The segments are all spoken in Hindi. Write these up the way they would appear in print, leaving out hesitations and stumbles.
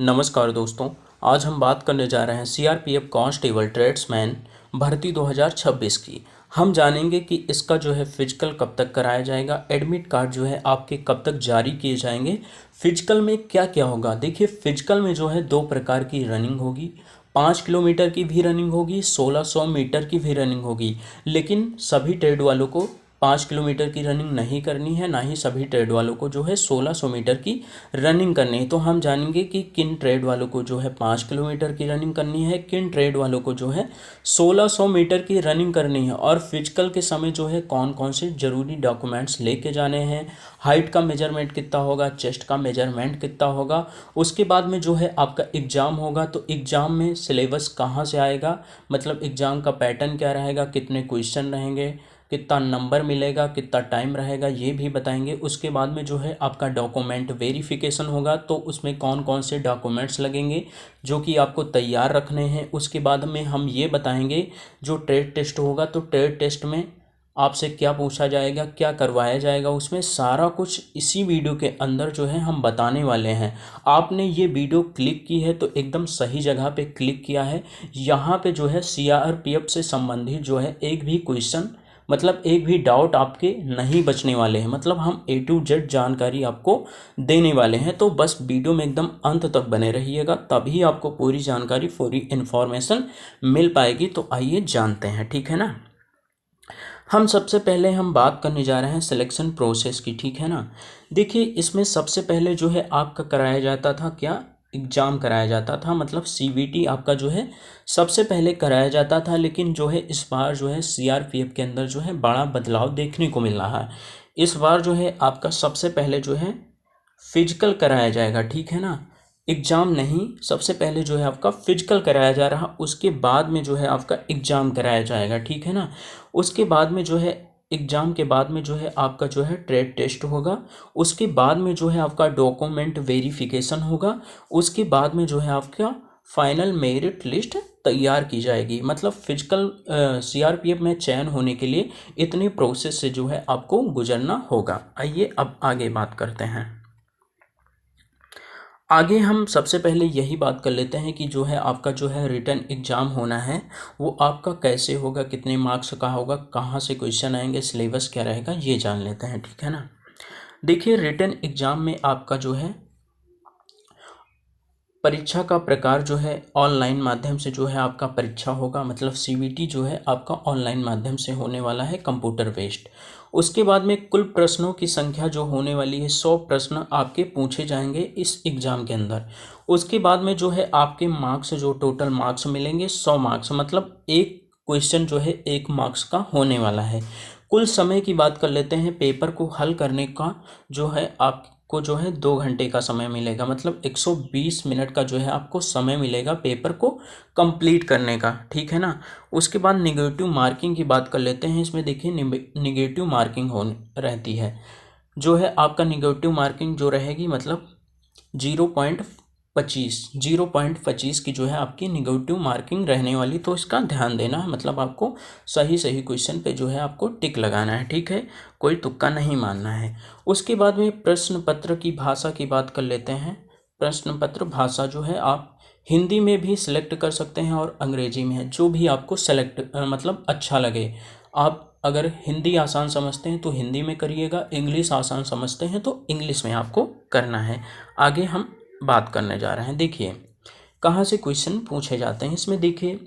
नमस्कार दोस्तों। आज हम बात करने जा रहे हैं सीआरपीएफ कांस्टेबल ट्रेड्समैन भर्ती 2026 की। हम जानेंगे कि इसका जो है फिजिकल कब तक कराया जाएगा, एडमिट कार्ड जो है आपके कब तक जारी किए जाएंगे, फिजिकल में क्या क्या होगा। देखिए, फिजिकल में जो है दो प्रकार की रनिंग होगी। 5 किलोमीटर की भी रनिंग होगी, 1600 मीटर की भी रनिंग होगी। लेकिन सभी ट्रेड वालों को 5 किलोमीटर की रनिंग नहीं करनी है, ना ही सभी ट्रेड वालों को जो है 1600 मीटर की रनिंग करनी है। तो हम जानेंगे कि किन ट्रेड वालों को जो है 5 किलोमीटर की रनिंग करनी है, किन ट्रेड वालों को जो है 1600 मीटर की रनिंग करनी है, और फिजिकल के समय जो है कौन कौन से ज़रूरी डॉक्यूमेंट्स लेके जाने हैं, हाइट का मेजरमेंट कितना होगा, चेस्ट का मेजरमेंट कितना होगा। उसके बाद में जो है आपका एग्ज़ाम होगा, तो एग्ज़ाम में सिलेबस कहाँ से आएगा, मतलब एग्ज़ाम का पैटर्न क्या रहेगा, कितने क्वेश्चन रहेंगे, कितना नंबर मिलेगा, कितना टाइम रहेगा, ये भी बताएंगे। उसके बाद में जो है आपका डॉक्यूमेंट वेरिफिकेशन होगा, तो उसमें कौन कौन से डॉक्यूमेंट्स लगेंगे जो कि आपको तैयार रखने हैं। उसके बाद में हम ये बताएंगे जो ट्रेड टेस्ट होगा, तो ट्रेड टेस्ट में आपसे क्या पूछा जाएगा, क्या करवाया जाएगा, उसमें सारा कुछ इसी वीडियो के अंदर जो है हम बताने वाले हैं। आपने ये वीडियो क्लिक की है तो एकदम सही जगह पे क्लिक किया है। यहाँ पे जो है सीआरपीएफ से संबंधित जो है एक भी क्वेश्चन, मतलब एक भी डाउट आपके नहीं बचने वाले हैं। मतलब हम A to Z जानकारी आपको देने वाले हैं। तो बस वीडियो में एकदम अंत तक बने रहिएगा, तभी आपको पूरी जानकारी, पूरी इन्फॉर्मेशन मिल पाएगी। तो आइए जानते हैं, ठीक है ना। हम सबसे पहले हम बात करने जा रहे हैं सिलेक्शन प्रोसेस की, ठीक है ना। देखिए, इसमें सबसे पहले जो है आपका कराया जाता था क्या, एग्ज़ाम कराया जाता था, मतलब सीवीटी आपका जो है सबसे पहले कराया जाता था। लेकिन जो है इस बार जो है सीआरपीएफ के अंदर जो है बड़ा बदलाव देखने को मिल रहा है। इस बार जो है आपका सबसे पहले जो है फिजिकल कराया जाएगा, ठीक है ना। एग्ज़ाम नहीं, सबसे पहले जो है आपका फिजिकल कराया जा रहा, उसके बाद में जो है आपका एग्ज़ाम कराया जाएगा, ठीक है ना। उसके बाद में जो है एग्ज़ाम के बाद में जो है आपका जो है ट्रेड टेस्ट होगा। उसके बाद में जो है आपका डॉक्यूमेंट वेरिफिकेशन होगा। उसके बाद में जो है आपका फाइनल मेरिट लिस्ट तैयार की जाएगी। मतलब फिजिकल सीआरपीएफ में चयन होने के लिए इतने प्रोसेस से जो है आपको गुजरना होगा। आइए अब आगे बात करते हैं। आगे हम सबसे पहले यही बात कर लेते हैं कि जो है आपका जो है रिटन एग्ज़ाम होना है, वो आपका कैसे होगा, कितने मार्क्स का होगा, कहाँ से क्वेश्चन आएंगे, सिलेबस क्या रहेगा, ये जान लेते हैं, ठीक है ना। देखिए, रिटन एग्ज़ाम में आपका जो है परीक्षा का प्रकार जो है ऑनलाइन माध्यम से जो है आपका परीक्षा होगा। मतलब सीवीटी जो है आपका ऑनलाइन माध्यम से होने वाला है, कंप्यूटर बेस्ड। उसके बाद में कुल प्रश्नों की संख्या जो होने वाली है, 100 प्रश्न आपके पूछे जाएंगे इस एग्ज़ाम के अंदर। उसके बाद में जो है आपके मार्क्स, जो टोटल मार्क्स मिलेंगे 100 मार्क्स, मतलब एक क्वेश्चन जो है 1 मार्क्स का होने वाला है। कुल समय की बात कर लेते हैं, पेपर को हल करने का जो है आपको जो है 2 घंटे का समय मिलेगा। मतलब 120 मिनट का जो है आपको समय मिलेगा पेपर को कंप्लीट करने का, ठीक है ना। उसके बाद निगेटिव मार्किंग की बात कर लेते हैं। इसमें देखिए निगेटिव मार्किंग हो रहती है, जो है आपका निगेटिव मार्किंग जो रहेगी, मतलब 0.25 की जो है आपकी निगेटिव मार्किंग रहने वाली। तो इसका ध्यान देना है, मतलब आपको सही सही क्वेश्चन पे जो है आपको टिक लगाना है, ठीक है, कोई तुक्का नहीं मानना है। उसके बाद में प्रश्न पत्र की भाषा की बात कर लेते हैं। प्रश्न पत्र भाषा जो है आप हिंदी में भी सिलेक्ट कर सकते हैं और अंग्रेजी में है, जो भी आपको सेलेक्ट मतलब अच्छा लगे। आप अगर हिंदी आसान समझते हैं तो हिंदी में करिएगा, इंग्लिश आसान समझते हैं तो इंग्लिश में आपको करना है। आगे हम बात करने जा रहे हैं। देखिए, कहाँ से क्वेश्चन पूछे जाते हैं। इसमें देखिए,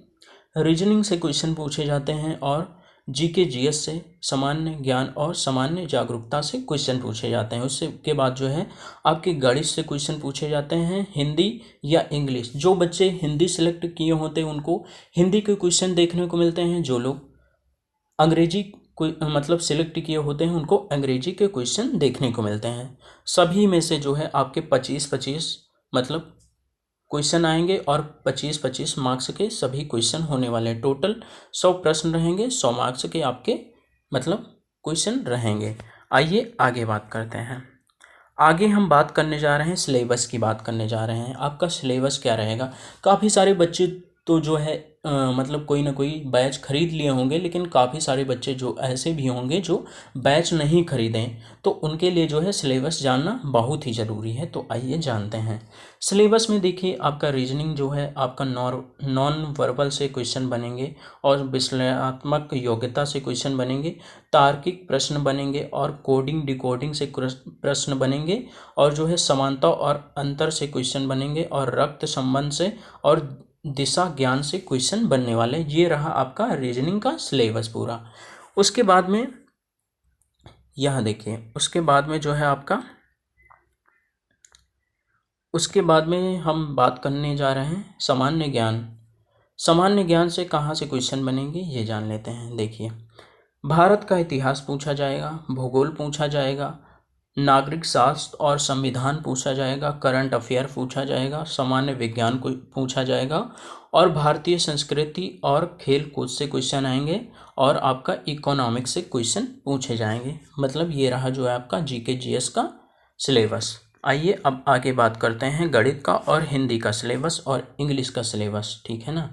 रीजनिंग से क्वेश्चन पूछे जाते हैं, और जीके जीएस से, सामान्य ज्ञान और सामान्य जागरूकता से क्वेश्चन पूछे जाते हैं। उससे के बाद जो है आपके गणित से क्वेश्चन पूछे जाते हैं, हिंदी या इंग्लिश। जो बच्चे हिंदी सेलेक्ट किए होते हैं उनको हिंदी के क्वेश्चन देखने को मिलते हैं, जो लोग अंग्रेजी कोई मतलब सिलेक्ट किए होते हैं उनको अंग्रेजी के क्वेश्चन देखने को मिलते हैं। सभी में से जो है आपके 25-25 मतलब क्वेश्चन आएंगे, और 25-25 मार्क्स के सभी क्वेश्चन होने वाले हैं। टोटल 100 प्रश्न रहेंगे, 100 मार्क्स के आपके मतलब क्वेश्चन रहेंगे। आइए आगे बात करते हैं। आगे हम बात करने जा रहे हैं, सिलेबस की बात करने जा रहे हैं। आपका सिलेबस क्या रहेगा। काफ़ी सारे बच्चे तो जो है मतलब कोई ना कोई बैच खरीद लिए होंगे, लेकिन काफ़ी सारे बच्चे जो ऐसे भी होंगे जो बैच नहीं खरीदें, तो उनके लिए जो है सिलेबस जानना बहुत ही ज़रूरी है। तो आइए जानते हैं। सिलेबस में देखिए आपका रीजनिंग जो है आपका नॉन वर्बल से क्वेश्चन बनेंगे, और विश्लेषणात्मक योग्यता से क्वेश्चन बनेंगे, तार्किक प्रश्न बनेंगे, और कोडिंग डिकोडिंग से प्रश्न बनेंगे, और जो है समानता और अंतर से क्वेश्चन बनेंगे, और रक्त संबंध से और दिशा ज्ञान से क्वेश्चन बनने वाले। ये रहा आपका रीजनिंग का सिलेबस पूरा। उसके बाद में यहाँ देखिए, उसके बाद में जो है आपका, उसके बाद में हम बात करने जा रहे हैं सामान्य ज्ञान। सामान्य ज्ञान से कहाँ से क्वेश्चन बनेंगे ये जान लेते हैं। देखिए, भारत का इतिहास पूछा जाएगा, भूगोल पूछा जाएगा, नागरिक शास्त्र और संविधान पूछा जाएगा, करंट अफेयर पूछा जाएगा, सामान्य विज्ञान को पूछा जाएगा, और भारतीय संस्कृति और खेल कूद से क्वेश्चन आएंगे, और आपका इकोनॉमिक्स से क्वेश्चन पूछे जाएंगे। मतलब ये रहा जो है आपका जीके जीएस का सिलेबस। आइए अब आगे बात करते हैं गणित का और हिंदी का सिलेबस और इंग्लिश का सिलेबस, ठीक है ना।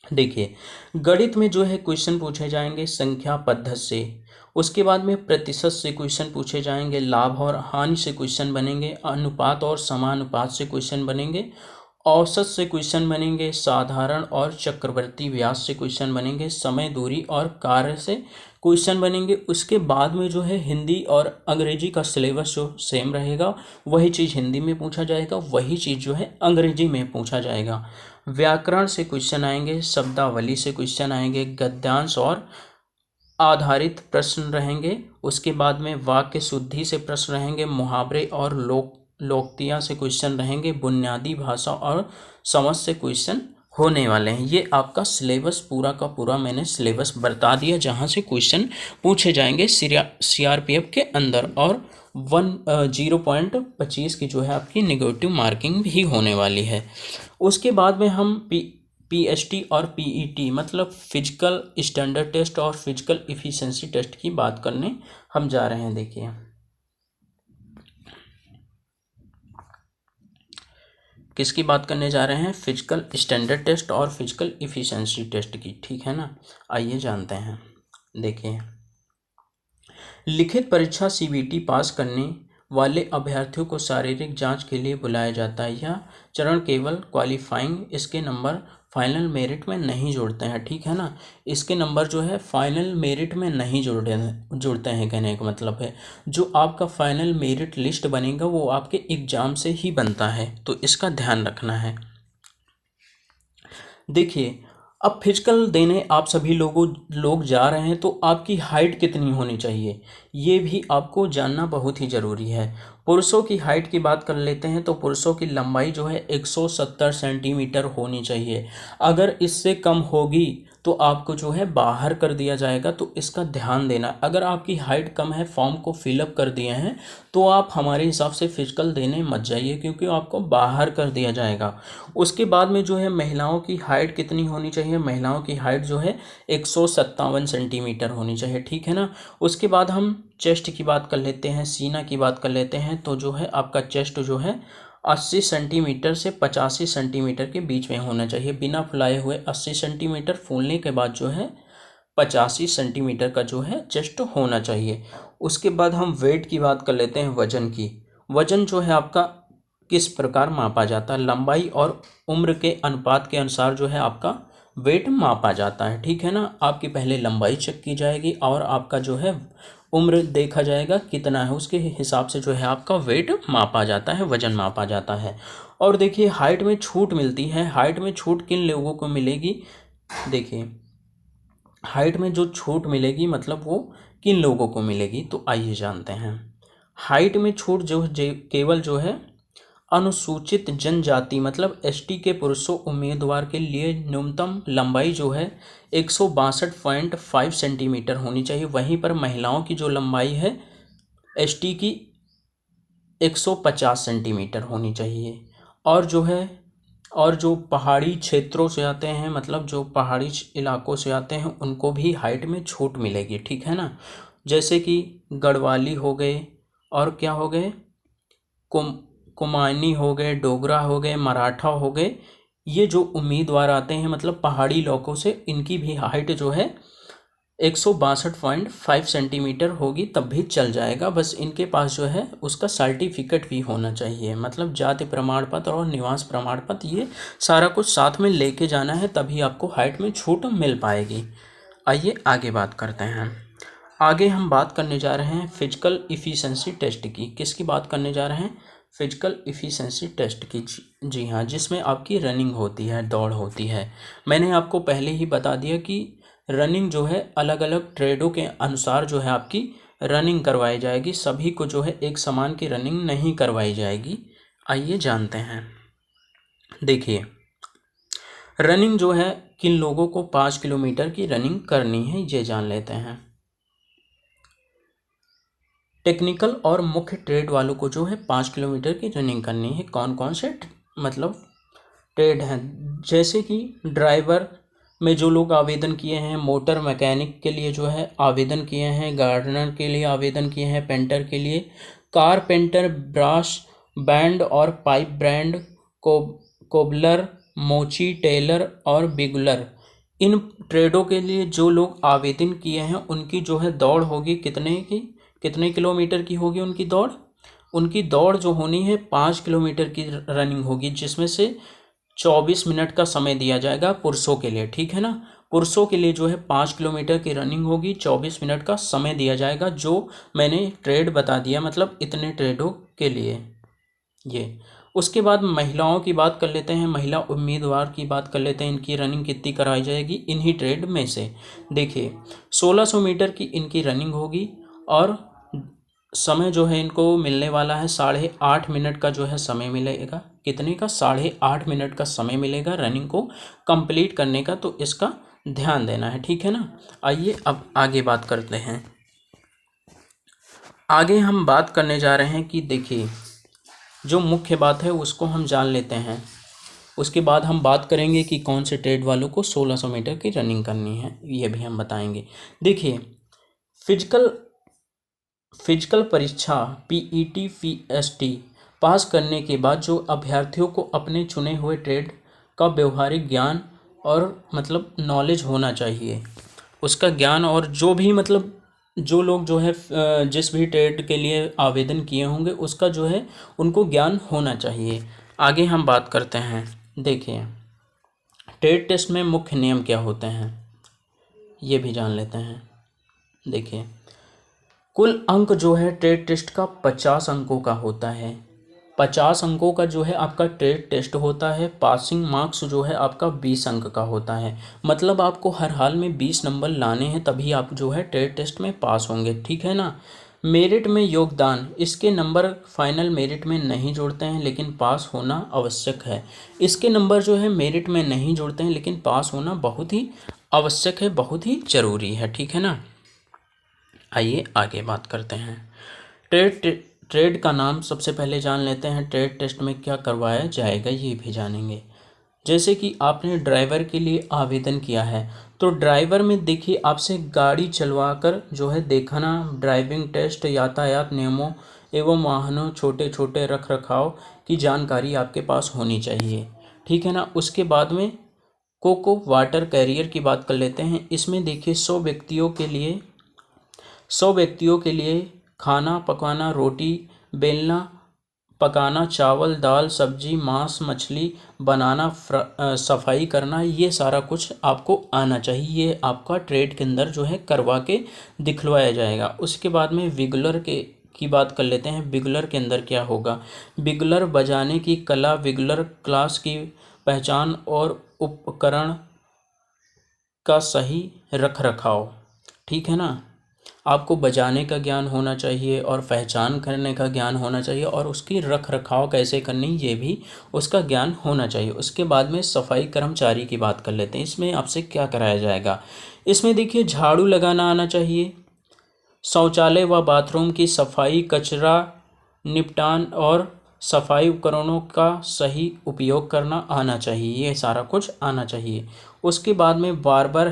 देखिए, गणित में जो है क्वेश्चन पूछे जाएंगे संख्या पद्धति से, उसके बाद में प्रतिशत से क्वेश्चन पूछे जाएंगे, लाभ और हानि से क्वेश्चन बनेंगे, अनुपात और समानुपात से क्वेश्चन बनेंगे, औसत से क्वेश्चन बनेंगे, साधारण और चक्रवर्ती व्यास से क्वेश्चन बनेंगे, समय दूरी और कार्य से क्वेश्चन बनेंगे। उसके बाद में जो है हिंदी और अंग्रेजी का सिलेबस जो सेम रहेगा, वही चीज़ हिंदी में पूछा जाएगा, वही चीज़ जो है अंग्रेजी में पूछा जाएगा। व्याकरण से क्वेश्चन आएंगे, शब्दावली से क्वेश्चन आएंगे, गद्यांश और आधारित प्रश्न रहेंगे। उसके बाद में वाक्य शुद्धि से प्रश्न रहेंगे, मुहावरे और लोकोक्तियाँ से क्वेश्चन रहेंगे, बुनियादी भाषा और समझ से क्वेश्चन होने वाले हैं। ये आपका सिलेबस पूरा का पूरा मैंने सिलेबस बता दिया, जहाँ से क्वेश्चन पूछे जाएंगे सीआरपीएफ के अंदर, और 0.25 की जो है आपकी नेगेटिव मार्किंग भी होने वाली है। उसके बाद में हम पीएचटी और पीईटी मतलब फिजिकल स्टैंडर्ड टेस्ट और फिजिकल इफिशिएंसी टेस्ट की बात करने हम जा रहे हैं। देखिए, किसकी बात करने जा रहे हैं? फिजिकल स्टैंडर्ड टेस्ट और फिजिकल इफिशिएंसी टेस्ट की, ठीक है ना। आइए जानते हैं। देखिए, लिखित परीक्षा सीबीटी पास करने वाले अभ्यर्थियों को शारीरिक जांच के लिए बुलाया जाता है। यह चरण केवल क्वालिफाइंग, इसके नंबर फाइनल मेरिट में नहीं जुड़ते हैं, ठीक है ना। इसके नंबर जो है फाइनल मेरिट में नहीं जुड़ते हैं, कहने का मतलब है जो आपका फाइनल मेरिट लिस्ट बनेगा वो आपके एग्ज़ाम से ही बनता है, तो इसका ध्यान रखना है। देखिए, अब फिजिकल देने आप सभी लोग जा रहे हैं, तो आपकी हाइट कितनी होनी चाहिए ये भी आपको जानना बहुत ही ज़रूरी है। पुरुषों की हाइट की बात कर लेते हैं, तो पुरुषों की लंबाई जो है 170 सेंटीमीटर होनी चाहिए। अगर इससे कम होगी तो आपको जो है बाहर कर दिया जाएगा, तो इसका ध्यान देना। अगर आपकी हाइट कम है, फॉर्म को फिलअप कर दिए हैं, तो आप हमारे हिसाब से फिजिकल देने मत जाइए, क्योंकि आपको बाहर कर दिया जाएगा। उसके बाद में जो है महिलाओं की हाइट कितनी होनी चाहिए? महिलाओं की हाइट जो है 157 सेंटीमीटर होनी चाहिए, ठीक है ना। उसके बाद हम चेस्ट की बात कर लेते हैं, सीना की बात कर लेते हैं। तो जो है आपका चेस्ट जो है 80 सेंटीमीटर से 85 सेंटीमीटर के बीच में होना चाहिए, बिना फुलाए हुए 80 सेंटीमीटर, फूलने के बाद जो है 85 सेंटीमीटर का जो है चेस्ट होना चाहिए। उसके बाद हम वेट की बात कर लेते हैं, वजन की। वजन जो है आपका किस प्रकार मापा जाता है? लंबाई और उम्र के अनुपात के अनुसार जो है आपका वेट मापा जाता है, ठीक है ना। आपकी पहले लंबाई चेक की जाएगी और आपका जो है उम्र देखा जाएगा कितना है, उसके हिसाब से जो है आपका वेट मापा जाता है, वजन मापा जाता है। और देखिए, हाइट में छूट मिलती है। हाइट में छूट किन लोगों को मिलेगी? देखिए, हाइट में जो छूट मिलेगी मतलब वो किन लोगों को मिलेगी, तो आइए जानते हैं। हाइट में छूट जो केवल जो है अनुसूचित जनजाति मतलब एसटी के पुरुषों उम्मीदवार के लिए न्यूनतम लंबाई जो है 162.5 सेंटीमीटर होनी चाहिए। वहीं पर महिलाओं की जो लंबाई है एसटी की 150 सेंटीमीटर होनी चाहिए। और जो है, और जो पहाड़ी क्षेत्रों से आते हैं मतलब जो पहाड़ी इलाकों से आते हैं उनको भी हाइट में छूट मिलेगी, ठीक है ना। जैसे कि गढ़वाली हो गए, और क्या हो गए, कुमायूनी हो गए, डोगरा हो गए, मराठा हो गए, ये जो उम्मीदवार आते हैं मतलब पहाड़ी इलाकों से, इनकी भी हाइट जो है 162.5 सेंटीमीटर होगी तब भी चल जाएगा। बस इनके पास जो है उसका सर्टिफिकेट भी होना चाहिए, मतलब जाति प्रमाण पत्र और निवास प्रमाण पत्र, ये सारा कुछ साथ में लेके जाना है, तभी आपको हाइट में छूट मिल पाएगी। आइए आगे बात करते हैं। आगे हम बात करने जा रहे हैं फिजिकल इफ़िशेंसी टेस्ट की। किसकी बात करने जा रहे हैं? फिजिकल इफ़िशेंसी टेस्ट की। जी हाँ, जिसमें आपकी रनिंग होती है, दौड़ होती है। मैंने आपको पहले ही बता दिया कि रनिंग जो है अलग अलग ट्रेडों के अनुसार जो है आपकी रनिंग करवाई जाएगी, सभी को जो है एक समान की रनिंग नहीं करवाई जाएगी। आइए जानते हैं। देखिए, रनिंग जो है किन लोगों को 5 किलोमीटर की रनिंग करनी है ये जान लेते हैं। टेक्निकल और मुख्य ट्रेड वालों को जो है 5 किलोमीटर की रनिंग करनी है। कौन कौन से मतलब ट्रेड हैं? जैसे कि ड्राइवर में जो लोग आवेदन किए हैं, मोटर मैकेनिक के लिए जो है आवेदन किए हैं, गार्डनर के लिए आवेदन किए हैं, पेंटर के लिए, कारपेंटर, ब्रास बैंड और पाइप बैंड, कोबलर, मोची, टेलर और बिगलर, इन ट्रेडों के लिए जो लोग आवेदन किए हैं उनकी जो है दौड़ होगी कितने किलोमीटर की होगी उनकी दौड़? उनकी दौड़ जो होनी है 5 किलोमीटर की रनिंग होगी, जिसमें से 24 मिनट का समय दिया जाएगा पुरुषों के लिए। ठीक है ना? पुरुषों के लिए जो है 5 किलोमीटर की रनिंग होगी, 24 मिनट का समय दिया जाएगा, जो मैंने ट्रेड बता दिया, मतलब इतने ट्रेडों के लिए ये। उसके बाद महिलाओं की बात कर लेते हैं, महिला उम्मीदवार की बात कर लेते हैं। इनकी रनिंग कितनी कराई जाएगी इन्हीं ट्रेड में से? देखिए, 1600 मीटर की इनकी रनिंग होगी और समय जो है इनको मिलने वाला है 8.5 मिनट का जो है समय मिलेगा। कितने का? 8.5 मिनट का समय मिलेगा रनिंग को कंप्लीट करने का, तो इसका ध्यान देना है। ठीक है ना? आइए अब आगे बात करते हैं। आगे हम बात करने जा रहे हैं कि देखिए, जो मुख्य बात है उसको हम जान लेते हैं। उसके बाद हम बात करेंगे कि कौन से ट्रेड वालों को 1600 मीटर की रनिंग करनी है, ये भी हम बताएंगे। देखिए, फिजिकल परीक्षा पीईटी पीएसटी पास करने के बाद जो अभ्यर्थियों को अपने चुने हुए ट्रेड का व्यवहारिक ज्ञान और मतलब नॉलेज होना चाहिए, उसका ज्ञान, और जो भी मतलब जो लोग जो है जिस भी ट्रेड के लिए आवेदन किए होंगे उसका जो है उनको ज्ञान होना चाहिए। आगे हम बात करते हैं। देखिए, ट्रेड टेस्ट में मुख्य नियम क्या होते हैं ये भी जान लेते हैं। देखिए, कुल अंक जो है ट्रेड टेस्ट का 50 अंकों का होता है। 50 अंकों का जो है आपका ट्रेड टेस्ट होता है। पासिंग मार्क्स जो है आपका 20 अंक का होता है। मतलब आपको हर हाल में 20 नंबर लाने हैं, तभी आप जो है ट्रेड टेस्ट में पास होंगे। ठीक है ना? मेरिट में योगदान, इसके नंबर फाइनल मेरिट में नहीं जोड़ते हैं, लेकिन पास होना आवश्यक है। इसके नंबर जो है मेरिट में नहीं जोड़ते हैं, लेकिन पास होना बहुत ही आवश्यक है, बहुत ही ज़रूरी है। ठीक है ना? आइए आगे बात करते हैं। ट्रेड का नाम सबसे पहले जान लेते हैं। ट्रेड टेस्ट में क्या करवाया जाएगा ये भी जानेंगे। जैसे कि आपने ड्राइवर के लिए आवेदन किया है, तो ड्राइवर में देखिए आपसे गाड़ी चलवाकर जो है देखना, ड्राइविंग टेस्ट, यातायात नियमों एवं वाहनों छोटे छोटे रख रखाव की जानकारी आपके पास होनी चाहिए। ठीक है ना? उसके बाद में कोको वाटर कैरियर की बात कर लेते हैं। इसमें देखिए 100 व्यक्तियों के लिए खाना पकाना, रोटी बेलना, पकाना, चावल दाल सब्जी मांस मछली बनाना, सफाई करना, ये सारा कुछ आपको आना चाहिए। ये आपका ट्रेड के अंदर जो है करवा के दिखलवाया जाएगा। उसके बाद में विगुलर की बात कर लेते हैं। विगुलर के अंदर क्या होगा? विगुलर बजाने की कला, विगुलर क्लास की पहचान और उपकरण का सही रख रखाव। ठीक है ना? आपको बजाने का ज्ञान होना चाहिए और पहचान करने का ज्ञान होना चाहिए, और उसकी रख रखाव कैसे करनी ये भी उसका ज्ञान होना चाहिए। उसके बाद में सफाई कर्मचारी की बात कर लेते हैं। इसमें आपसे क्या कराया जाएगा? इसमें देखिए झाड़ू लगाना आना चाहिए, शौचालय व बाथरूम की सफाई, कचरा निपटान और सफाई उपकरणों का सही उपयोग करना आना चाहिए। ये सारा कुछ आना चाहिए। उसके बाद में बार्बर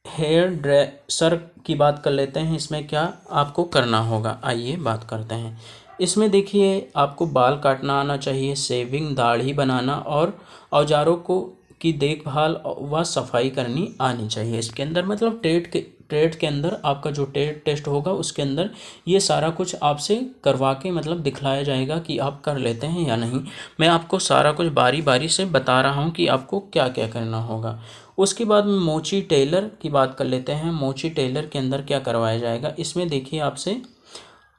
हेयर ड्रेसर की बात कर लेते हैं। इसमें क्या आपको करना होगा, आइए बात करते हैं। इसमें देखिए आपको बाल काटना आना चाहिए, शेविंग दाढ़ी बनाना और औजारों को की देखभाल व सफाई करनी आनी चाहिए। इसके अंदर मतलब ट्रेड के अंदर आपका जो ट्रेड टेस्ट होगा उसके अंदर ये सारा कुछ आपसे करवा के मतलब दिखलाया जाएगा कि आप कर लेते हैं या नहीं। मैं आपको सारा कुछ बारी बारी से बता रहा हूँ कि आपको क्या क्या करना होगा। उसके बाद में मोची टेलर की बात कर लेते हैं। मोची टेलर के अंदर क्या करवाया जाएगा, इसमें देखिए आपसे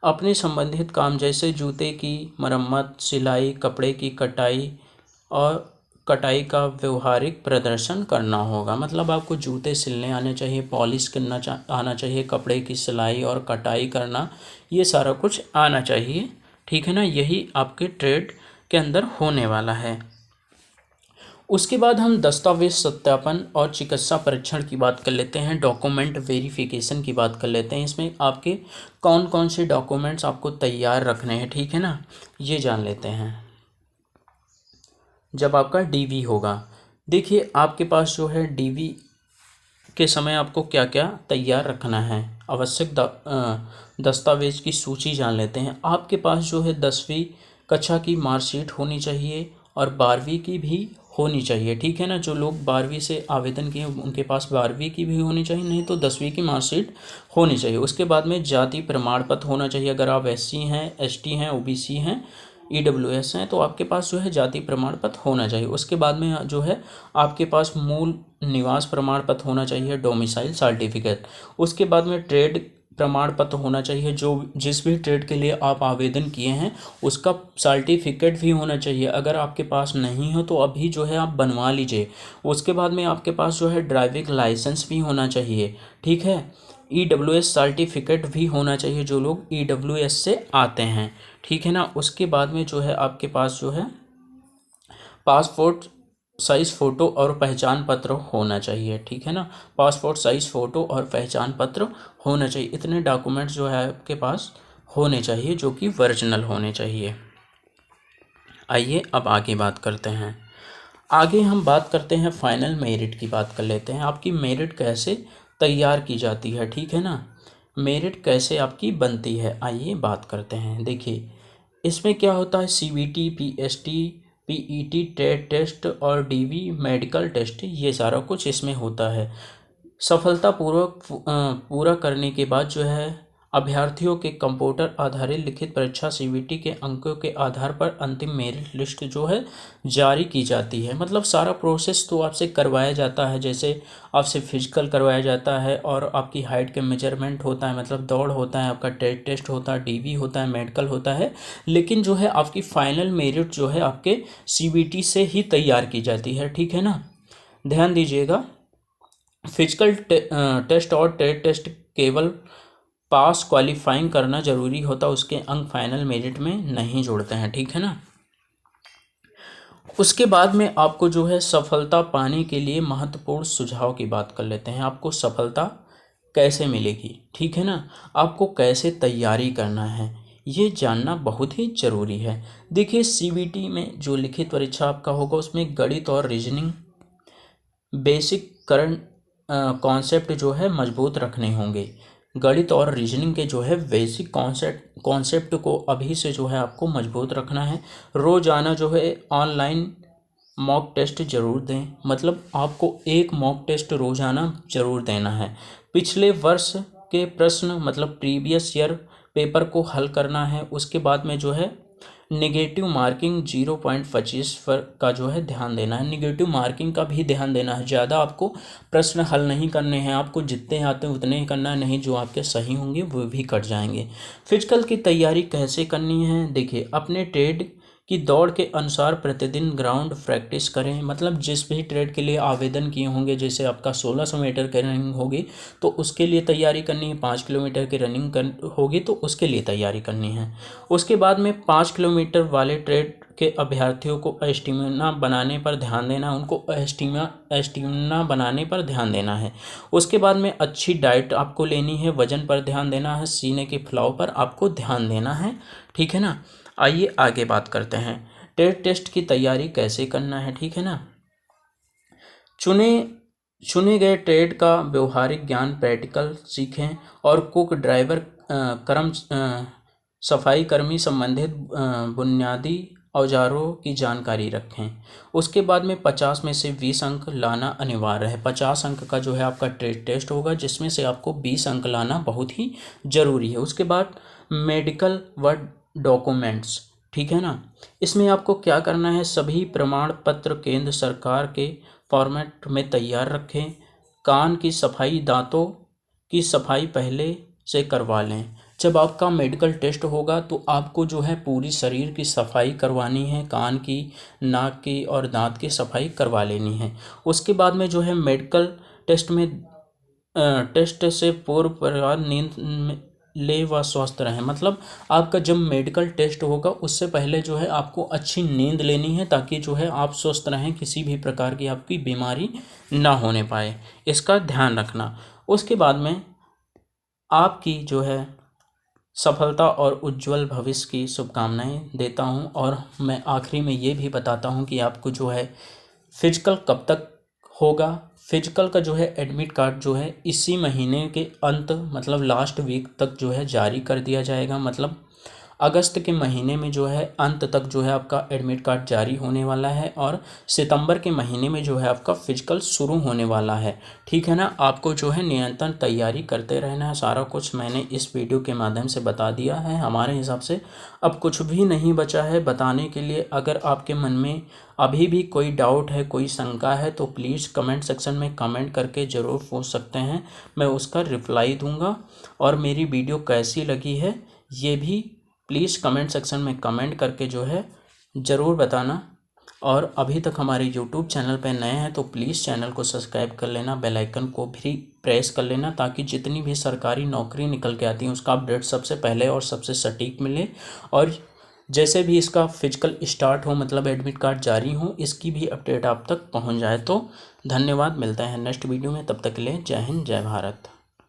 अपने संबंधित काम जैसे जूते की मरम्मत, सिलाई, कपड़े की कटाई और कटाई का व्यवहारिक प्रदर्शन करना होगा। मतलब आपको जूते सिलने आने चाहिए, पॉलिश करना आना चाहिए, कपड़े की सिलाई और कटाई करना ये सारा कुछ आना चाहिए। ठीक है ना, यही आपके ट्रेड के अंदर होने वाला है। उसके बाद हम दस्तावेज सत्यापन और चिकित्सा परीक्षण की बात कर लेते हैं, डॉक्यूमेंट वेरिफिकेशन की बात कर लेते हैं। इसमें आपके कौन कौन से डॉक्यूमेंट्स आपको तैयार रखने हैं, ठीक है ना, ये जान लेते हैं। जब आपका डीवी होगा, देखिए आपके पास जो है डीवी के समय आपको क्या क्या तैयार रखना है। आवश्यक दस्तावेज की सूची जान लेते हैं। आपके पास जो है 10वीं कक्षा की मार्कशीट होनी चाहिए और 12वीं की भी होनी चाहिए, ठीक है ना। जो लोग 12वीं से आवेदन किए उनके पास 12वीं की भी होनी चाहिए, नहीं तो 10वीं की मार्कशीट होनी चाहिए। उसके बाद में जाति प्रमाण पत्र होना चाहिए। अगर आप एससी हैं, एसटी हैं, ओबीसी हैं, ईडब्ल्यूएस हैं तो आपके पास जो है जाति प्रमाण पत्र होना चाहिए। उसके बाद में जो है आपके पास मूल निवास प्रमाण पत्र होना चाहिए, डोमिसाइल सर्टिफिकेट। उसके बाद में ट्रेड प्रमाण पत्र होना चाहिए, जो जिस भी ट्रेड के लिए आप आवेदन किए हैं उसका सर्टिफिकेट भी होना चाहिए। अगर आपके पास नहीं हो तो अभी जो है आप बनवा लीजिए। उसके बाद में आपके पास जो है ड्राइविंग लाइसेंस भी होना चाहिए, ठीक है। ईडब्ल्यूएस सर्टिफिकेट भी होना चाहिए जो लोग ईडब्ल्यूएस से आते हैं, ठीक है ना। उसके बाद में जो है आपके पास जो है पासपोर्ट साइज़ फ़ोटो और पहचान पत्र होना चाहिए, ठीक है ना। पासपोर्ट साइज़ फ़ोटो और पहचान पत्र होना चाहिए। इतने डॉक्यूमेंट्स जो है आपके पास होने चाहिए जो कि ओरिजिनल होने चाहिए। आइए अब आगे बात करते हैं। आगे हम बात करते हैं फाइनल मेरिट की बात कर लेते हैं। आपकी मेरिट कैसे तैयार की जाती है, ठीक है ना। मेरिट कैसे आपकी बनती है, आइए बात करते हैं। देखिए इसमें क्या होता है, CBT, PST, PET, TET test और डीवी मेडिकल टेस्ट, ये सारा कुछ इसमें होता है। सफलतापूर्वक पूरा करने के बाद जो है अभ्यर्थियों के कंप्यूटर आधारित लिखित परीक्षा सीबीटी के अंकों के आधार पर अंतिम मेरिट लिस्ट जो है जारी की जाती है। मतलब सारा प्रोसेस तो आपसे करवाया जाता है, जैसे आपसे फिजिकल करवाया जाता है और आपकी हाइट के मेजरमेंट होता है, मतलब दौड़ होता है, आपका टेट टेस्ट होता है, डीवी होता है, मेडिकल होता है। लेकिन जो है आपकी फाइनल मेरिट जो है आपके सीबीटी से ही तैयार की जाती है, ठीक है ना। ध्यान दीजिएगा, फिजिकल टेस्ट और टेट टेस्ट केवल पास क्वालिफाइंग करना जरूरी होता, उसके अंक फाइनल मेरिट में नहीं जोड़ते हैं, ठीक है ना। उसके बाद में आपको जो है सफलता पाने के लिए महत्वपूर्ण सुझाव की बात कर लेते हैं। आपको सफलता कैसे मिलेगी, ठीक है ना, आपको कैसे तैयारी करना है ये जानना बहुत ही ज़रूरी है। देखिए सीबीटी में जो लिखित परीक्षा आपका होगा उसमें गणित और रीजनिंग बेसिक करंट कॉन्सेप्ट जो है मजबूत रखने होंगे। गणित और रीजनिंग के जो है बेसिक कॉन्सेप्ट को अभी से जो है आपको मजबूत रखना है। रोज़ाना जो है ऑनलाइन मॉक टेस्ट ज़रूर दें, मतलब आपको एक मॉक टेस्ट रोज़ाना ज़रूर देना है। पिछले वर्ष के प्रश्न मतलब प्रीवियस ईयर पेपर को हल करना है। उसके बाद में जो है निगेटिव मार्किंग 0.25 पर का जो है ध्यान देना है। निगेटिव मार्किंग का भी ध्यान देना है। ज़्यादा आपको प्रश्न हल नहीं करने हैं, आपको जितने आते हैं उतने ही करना है, नहीं जो आपके सही होंगे वो भी कट जाएंगे। फिजिकल की तैयारी कैसे करनी है, देखिए अपने ट्रेड की दौड़ के अनुसार प्रतिदिन ग्राउंड प्रैक्टिस करें। मतलब जिस भी ट्रेड के लिए आवेदन किए होंगे, जैसे आपका 1600 मीटर की रनिंग होगी तो उसके लिए तैयारी करनी है, 5 किलोमीटर की रनिंग होगी तो उसके लिए तैयारी करनी है। उसके बाद में 5 किलोमीटर वाले ट्रेड के अभ्यर्थियों को स्टेमिना बनाने पर ध्यान देना है, उनको स्टेमिना बनाने पर ध्यान देना है। उसके बाद में अच्छी डाइट आपको लेनी है, वजन पर ध्यान देना है, सीने के फुलाव पर आपको ध्यान देना है, ठीक है ना। आइए आगे बात करते हैं टेट टेस्ट की तैयारी कैसे करना है, ठीक है ना। चुने चुने गए ट्रेड का व्यवहारिक ज्ञान प्रैक्टिकल सीखें और कुक ड्राइवर कर्म सफाई कर्मी संबंधित बुनियादी औजारों की जानकारी रखें। उसके बाद में 50 में से 20 अंक लाना अनिवार्य है। 50 अंक का जो है आपका ट्रेड टेस्ट होगा, जिसमें से आपको 20 अंक लाना बहुत ही ज़रूरी है। उसके बाद मेडिकल व डॉक्यूमेंट्स, ठीक है ना। इसमें आपको क्या करना है, सभी प्रमाण पत्र केंद्र सरकार के फॉर्मेट में तैयार रखें। कान की सफाई, दांतों की सफाई पहले से करवा लें। जब आपका मेडिकल टेस्ट होगा तो आपको जो है पूरी शरीर की सफाई करवानी है, कान की, नाक की और दांत की सफाई करवा लेनी है। उसके बाद में जो है मेडिकल टेस्ट में टेस्ट से पूर्व परिवार नींद ले व स्वस्थ रहें। मतलब आपका जब मेडिकल टेस्ट होगा उससे पहले जो है आपको अच्छी नींद लेनी है, ताकि जो है आप स्वस्थ रहें, किसी भी प्रकार की आपकी बीमारी ना होने पाए, इसका ध्यान रखना। उसके बाद में आपकी जो है सफलता और उज्जवल भविष्य की शुभकामनाएं देता हूं। और मैं आखिरी में ये भी बताता हूं कि आपको जो है फिजिकल कब तक होगा। फिजिकल का जो है एडमिट कार्ड जो है इसी महीने के अंत, मतलब लास्ट वीक तक जो है जारी कर दिया जाएगा। मतलब अगस्त के महीने में जो है अंत तक जो है आपका एडमिट कार्ड जारी होने वाला है, और सितंबर के महीने में जो है आपका फिजिकल शुरू होने वाला है, ठीक है ना। आपको जो है निरंतर तैयारी करते रहना है। सारा कुछ मैंने इस वीडियो के माध्यम से बता दिया है। हमारे हिसाब से अब कुछ भी नहीं बचा है बताने के लिए। अगर आपके मन में अभी भी कोई डाउट है, कोई शंका है, तो प्लीज़ कमेंट सेक्शन में कमेंट करके ज़रूर पूछ सकते हैं, मैं उसका रिप्लाई दूंगा। और मेरी वीडियो कैसी लगी है ये भी प्लीज़ कमेंट सेक्शन में कमेंट करके जो है ज़रूर बताना। और अभी तक हमारे यूट्यूब चैनल पर नए हैं तो प्लीज़ चैनल को सब्सक्राइब कर लेना, बेल आइकन को भी प्रेस कर लेना, ताकि जितनी भी सरकारी नौकरी निकल के आती है उसका अपडेट सबसे पहले और सबसे सटीक मिले। और जैसे भी इसका फिजिकल स्टार्ट हो, मतलब एडमिट कार्ड जारी हो, इसकी भी अपडेट आप तक पहुंच जाए। तो धन्यवाद, मिलते हैं नेक्स्ट वीडियो में, तब तक के लिए जय हिंद, जय भारत।